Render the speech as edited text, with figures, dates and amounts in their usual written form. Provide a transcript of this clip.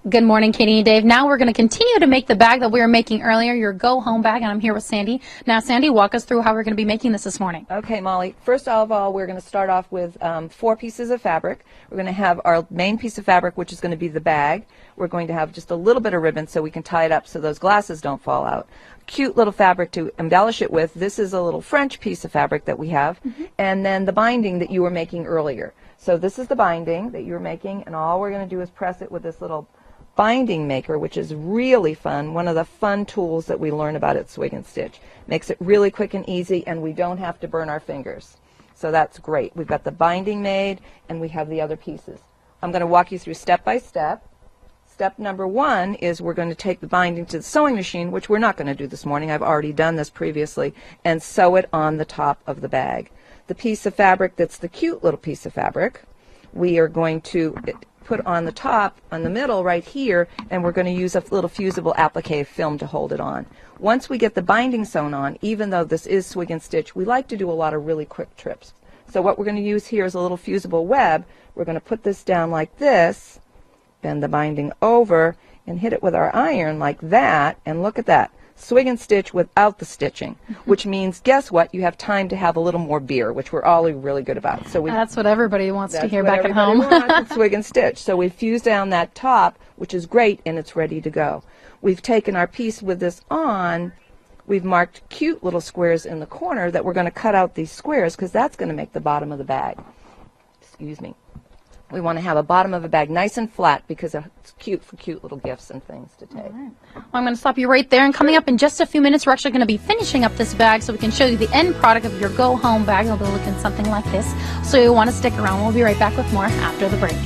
Good morning, Katie and Dave. Now we're going to continue to make the bag that we were making earlier, your go home bag, and I'm here with Sandy. Now, Sandy, walk us through how we're going to be making this morning. Okay, Molly. First of all, we're going to start off with 4 pieces of fabric. We're going to have our main piece of fabric, which is going to be the bag. We're going to have just a little bit of ribbon so we can tie it up so those glasses don't fall out. Cute little fabric to embellish it with. This is a little French piece of fabric that we have. And then the binding that you were making earlier. So this is the binding that you were making, and all we're going to do is press it with this little binding maker, which is really fun, one of the fun tools that we learn about at Swig and Stitch. Makes it really quick and easy, and we don't have to burn our fingers. So that's great. We've got the binding made, and we have the other pieces. I'm going to walk you through step by step. Step number 1 is we're going to take the binding to the sewing machine, which we're not going to do this morning. I've already done this previously, and sew it on the top of the bag. The piece of fabric that's the cute little piece of fabric, we are going to put on the top, on the middle right here, and we're going to use a little fusible applique film to hold it on. Once we get the binding sewn on, even though this is Swig and Stitch, we like to do a lot of really quick trips. So what we're going to use here is a little fusible web. We're going to put this down like this, bend the binding over, and hit it with our iron like that, and look at that. Swig and Stitch without the stitching, which means, guess what? You have time to have a little more beer, which we're all really good about. So that's what everybody wants to hear back at home. Wants, Swig and Stitch. So we fused down that top, which is great, and it's ready to go. We've taken our piece with this on. We've marked cute little squares in the corner that we're going to cut out these squares because that's going to make the bottom of the bag. Excuse me. We want to have a bottom of a bag nice and flat because it's cute for cute little gifts and things to take. All right. Well, I'm going to stop you right there, and coming up in just a few minutes, we're actually going to be finishing up this bag so we can show you the end product of your go-home bag. It'll be looking something like this, so you'll want to stick around. We'll be right back with more after the break.